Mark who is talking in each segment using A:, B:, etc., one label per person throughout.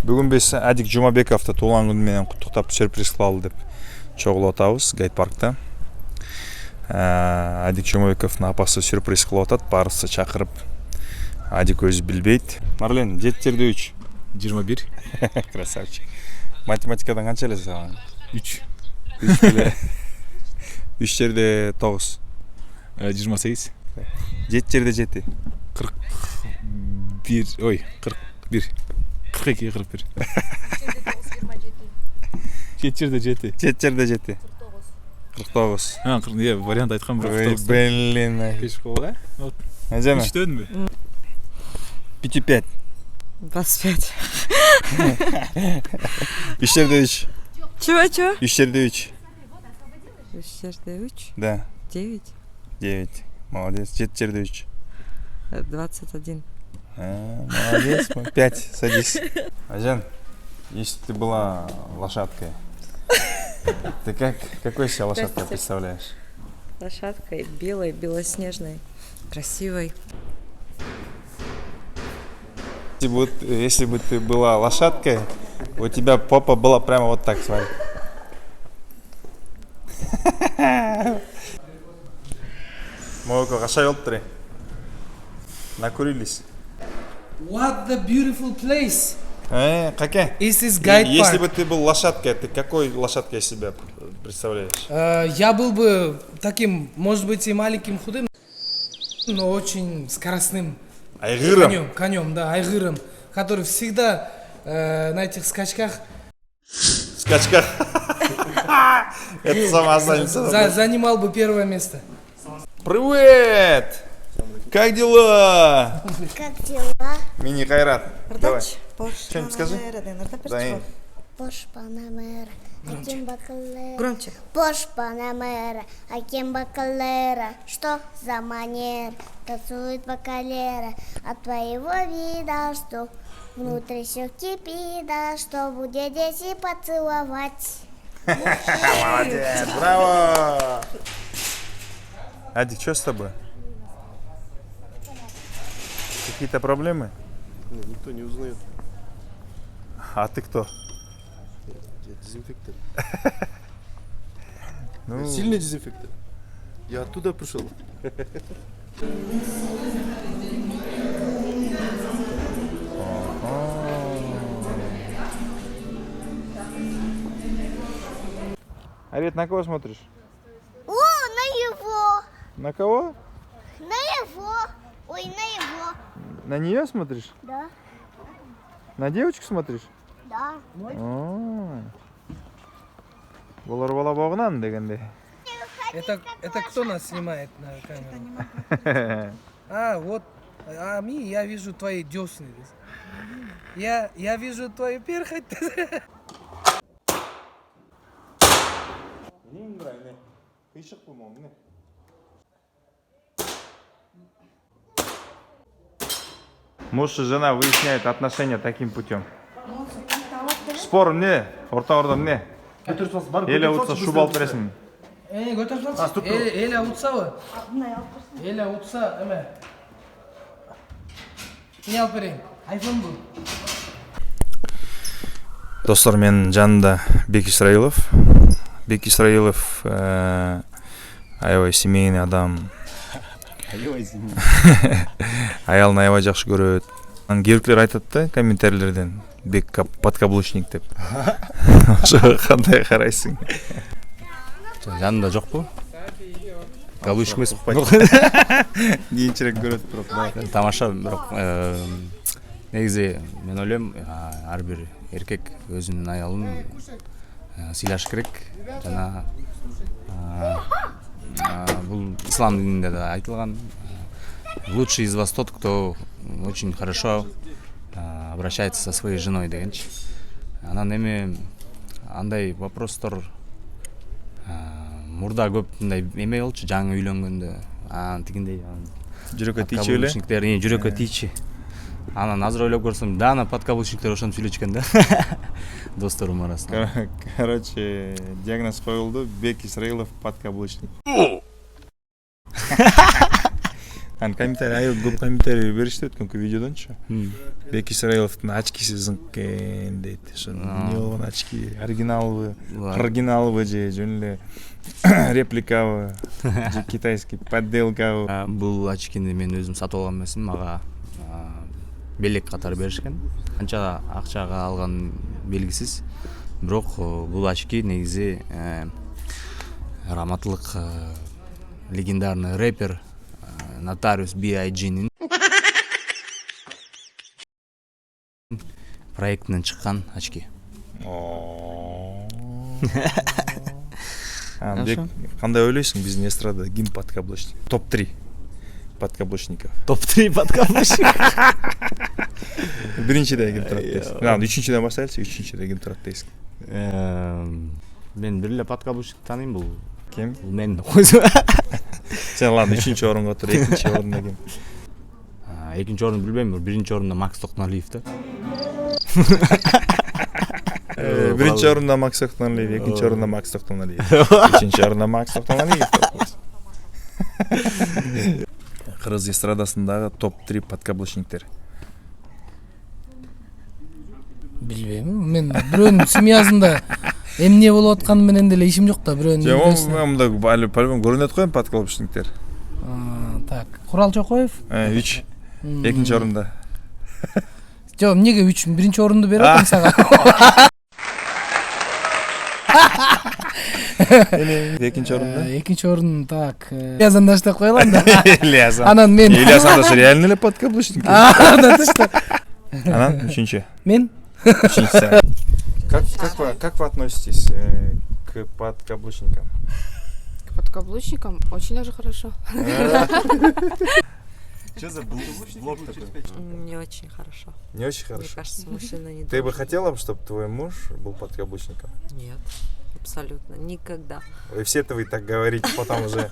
A: Бүгін біз Адик Жумабековты туылған күнімен құттықтап сюрприз қылалы деп чоғылып атабыз гайд паркта. Адик Жумабековтың апасы сюрприз қылып атады, барысы шақырып. Адик өзі білбейді. Марлен, 7-3.
B: 21.
A: Красавчик. Математикадан қанша әлесі саған?
B: 3.
A: 3 жерде 9.
B: 28.
A: 7 жерде 7.
B: 41. Ой, 41. 42, 41. 7 жерде 7.
A: 7 жерде 7. 49.
B: Вариант айтқан бір 49.
A: Блин.
B: Кеш қолға.
A: Әжема?
B: 3 дөдің бе?
A: 5-5.
C: 25.
A: 3 жерде 3.
C: Чего?
A: 3 жерде 3.
C: 3.
A: Да.
C: 9.
A: 9. Молодец. 7 жерде 3.
C: 21.
A: Молодец. 5. Садись. Ажан, если ты была лошадкой, ты какой себя лошадкой представляешь?
C: Лошадкой белой, белоснежной, красивой.
A: Если бы ты была лошадкой, у тебя попа была прямо вот так, смотри. Молоко, қашай олды накурились.
D: What the beautiful place!
A: Какая?
D: This is Guide Park.
A: Если бы ты был лошадкой, ты какой лошадкой себя представляешь?
D: Я был бы таким, может быть, и маленьким худым, но очень скоростным.
A: Айгыром?
D: Конем, да, айгыром, который всегда на этих скачках.
A: Скачках? Это сама останется.
D: Занимал бы первое место.
A: Привет! Как дела?
E: Как дела?
A: Мини Хайрат. Давай.
C: Что-нибудь
A: скажи.
E: Пош Панамера, Аким Бакалера.
C: Громче.
E: Пош Панамера, Аким Бакалера. Что за манер? Танцует бакалера. От твоего вида, что внутри все кипит, да, что будет здесь и поцеловать.
A: Молодец, браво! Адик, что с тобой? Какие-то проблемы?
F: Никто не узнает.
A: А ты кто?
F: Я дезинфектор.
A: Ну,
F: Сильный дезинфектор. Я оттуда пришел.
A: Арет, на кого смотришь?
E: О, на его!
A: На кого?
E: На его! Ой, на его!
A: На нее смотришь?
E: Да,
A: На девочку смотришь?
E: да.
A: Олар бала боғынан дегенде.
D: Это кто нас снимает на камеру? Вот. Я вижу твои десны. Я вижу твою перхоть.
A: Муж и жена выясняют отношения таким путем. Спор не, ортағырда не. Еле ұтса шу балып бересің.
D: Эля утса. Эля утса, эме. Не алып берейін. Айфон бұл.
A: Достар, менің жанымда Бек Исраилов. Бек Исраилов аябай семейный адам. Аялын аябай жақсы көрөт. Кейбіреулер айтады да комментарийлерден Бек подкаблучник деп. Ошоға қандай қарайсың?
B: Жанында жоқ бұл. Каблучник емес ұқпайды.
A: Кийинчерээк көрөт бирок.
B: Тамаша, бирок негизи мен ойлойм, ар бир эркек өзүнүн аялын сыйлаш керек. Жана бул ислам дининде да айтылган. Лучший из вас тот, кто очень хорошо обращается со своей женой дегенчи. Анан эми андай вопростор мурда көп мындай эме болчу, жаңы үйлөнгөндө тигиндей
A: Жүрөккө тийчү эле.
B: подкаблучниктер жүрөккө тийчи. Анан азыр ойлоп көрсөм, дана подкаблучниктер ошентип сүйлөчү экен да. Досторум арасында.
A: Короче, диагноз коюлду: Бек Исраилов подкаблучник. комментарий айыл көп комментарий беришти өткөнкү видеодончу. Беки Исраиловдун очкиси зыңкен дейт. Ошо эмне болгон очки? Оригиналбы же жөн эле репликабы же китайский подделкабы?
B: Бул очкини мен өзүм сатып алган эмесмин, мага белек катары беришкен. Канча акчага алган белгисиз. Бирок бул очки негизи раматлык легендарный рэпер Notorious B.I.G.'nin проектинен чыккан очки.
A: Кандай ойлойсуң биздин эстрадада ким подкаблучник? Топ-3 подкаблучников.
B: Топ-3 подкаблучник.
A: Биринчиде ким турат дейсиң? Үчүнчүдөн баштайлычы, үчүнчүдө ким турат дейсиң?
B: Мен бир эле подкаблучник тааныйм, бул
A: Ким?
B: бул мен.
A: Сен ладно, үчүнчү орунга тур, экинчи орунда ким?
B: Экинчи орунду билбейм, биринчи орунда Макс Токтоналиев да.
A: Биринчи орунда Макс Токтоналиев, экинчи орунда Макс Токтоналиев, үчүнчү орунда Макс Токтоналиев. Кыргыз эстрадасындагы топ-3 подкаблучниктер.
D: Билбейм, мен бирөөнүн семьясында эмне болуп атканы менен деле ишим жок да, бирөөнүн.
A: Мында по-любому көрүнөт го подкаблучниктер.
D: Так, Курал Чокоев
A: 3. Экинчи орунда.
D: Жок, эмнеге 3? Биринчи орунду берип атам сага.
A: Экинчи орунда?
D: Экинчи орун так. Ильяс Андаш деп коелам да.
A: Ильяс.
D: Анан мен.
A: Ильяс Андаш реально эле подкаблучник.
D: Да ты что?
A: Анан үчүнчү.
D: Мен?
A: Үчүнчү. Как вы относитесь к подкаблучникам?
G: К подкаблучникам очень даже хорошо.
A: Что за блог такой?
C: Не очень хорошо.
A: Не очень
C: Мне
A: хорошо.
C: кажется, мужчина не
A: Ты бы
C: должен.
A: хотела, чтобы твой муж был подкаблучником?
C: Нет, абсолютно. Никогда.
A: И все-то вы так говорите, потом уже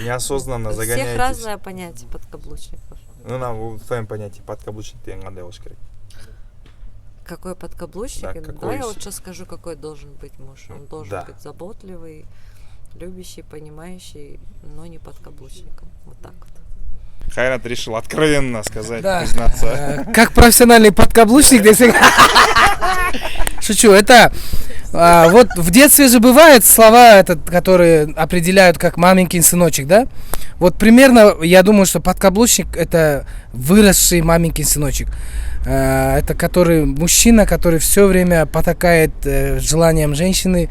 A: неосознанно
C: У всех
A: загоняетесь.
C: разное понятие подкаблучников.
A: Ну, в твоем понятии подкаблучник ты кандай болуш керек?
C: Какой подкаблучник?
A: Да, какой
C: Давай я
A: из-
C: лучше скажу, какой должен быть муж. Он должен
A: Да.
C: быть заботливый, любящий, понимающий, но не подкаблучником. Вот так вот.
A: Хайрат решил откровенно сказать,
D: Да.
A: признаться.
D: Как профессиональный подкаблучник, если... Шучу, это... вот в детстве же бывают слова, которые определяют как маменькин сыночек, да? Вот примерно, я думаю, что подкаблучник — это выросший маменькин сыночек. Это который мужчина, который все время потакает желаниям женщины,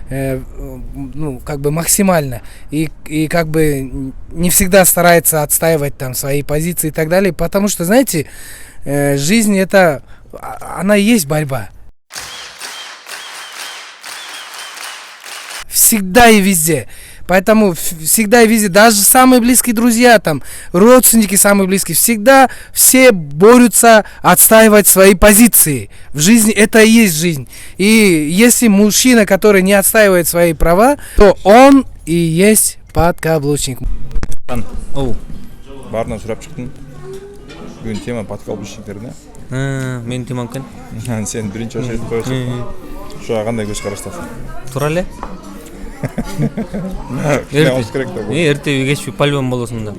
D: ну, как бы максимально. И как бы не всегда старается отстаивать там свои позиции и так далее. Потому что, знаете, жизнь это... Она и есть борьба. Всегда и везде. Поэтому всегда и везде, даже самые близкие друзья, там, родственники самые близкие, всегда все борются отстаивать свои позиции. В жизни это и есть жизнь. И если мужчина, который не отстаивает свои права, то он и есть подкаблучник.
A: Баарынан сурап чыктым. Бүгүн тема подкаблучниктер да?
H: Менин темам экен.
A: Сен биринчи очередь коесуң. Ушуга кандай көз караштасың?
H: Туура эле. Эртеби кечпи по-любому болосуң да.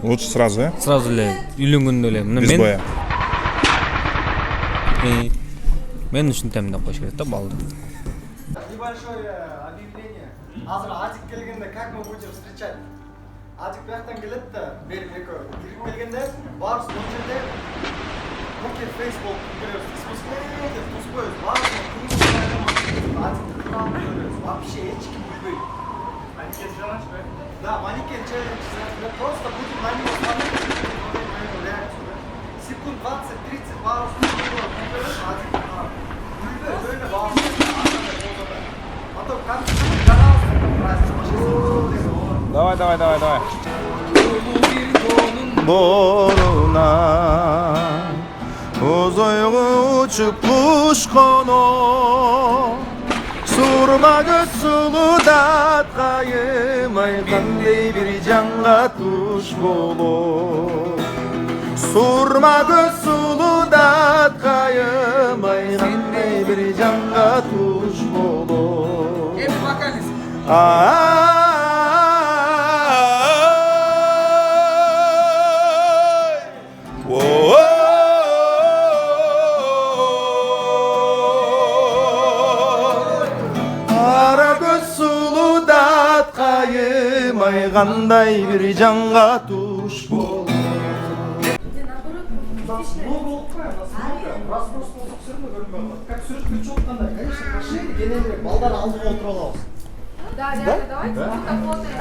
A: Лучше сразу,
H: Сразу эле үйлөнгөндө эле.
A: Без боя.
H: Мен ушинтем деп коюш керек да балды.
I: Небольшое объявление. Азыр Адик келгенде как мы будем встречать? Адик бияктан келет да, берип экөө кирип келгенде баарыбыз бул жерде покер фейс болуп көрөбүз. Спускаем, туспойбуз. Баарыбыз Адикти куралын көрөбүз. Вообще эч ким билбейт. Манекен челлендж бе? Да, манекен челлендж. Мы просто будем на него смотреть, смотреть на его реакцию. Секунд 20-30 баарыбыз көрөбүз. Адик Öyle bağlı. Потом как канал
A: Давай. Борuna Uzayğı uçup kuş konu Surma göz sulu dat kayımay Kanday bir canға tuş bolu Surma göz sulu dat kayımay Kanday bir canға tuş bolu Алай кандай бир жанга туш болуп.
I: Разброс болсақ сүрінбей көрінбей қалады. Как сүріп кетші отқанда, конечно, машина генералдер балдар алдыға отыра алабыз.
G: Да, ребята, давайте работаем.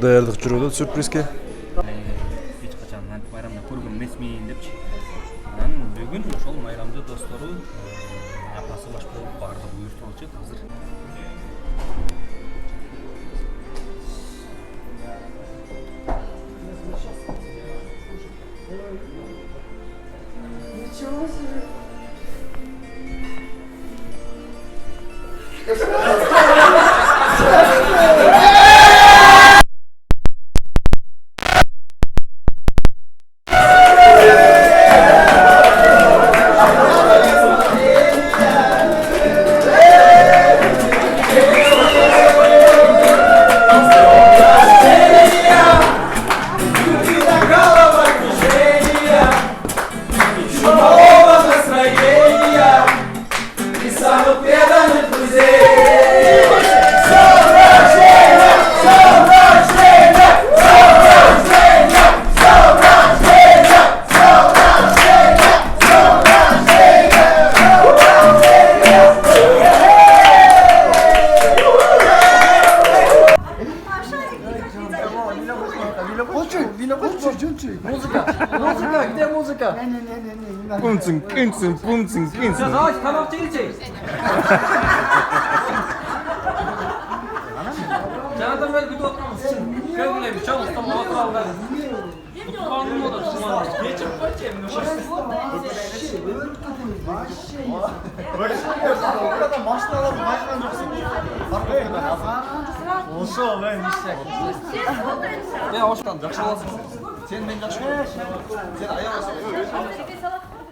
A: Даярдык жүрүп атат сюрпризге.
H: Эч качан антип майрамда көргөн эмесмин депчи. Анан бүгүн ошол майрамды достору апасы баш болуп барды буйруктап атышат азыр.
I: Музыка, где музыка?
A: Пумцин, кинцин, пумцин, кинцин.
H: Давайте тамак жегилчи. Жанатан бери күтүп отурабыз. Көңүлөм чоң стомго отурабыз. Утканым болот, шуман. Кечирип койчу эми.
I: Burada машиналар байкаган жоксуң. Парковкадан азыр. Ошол ништек. Мен ошондон жакшы болосуң. Сен мен жакшы көрөм. Сен аябайсың.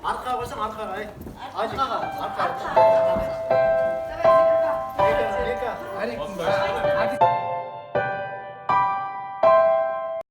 I: Аркага койсоң аркага, ай. Аркага. Аркага.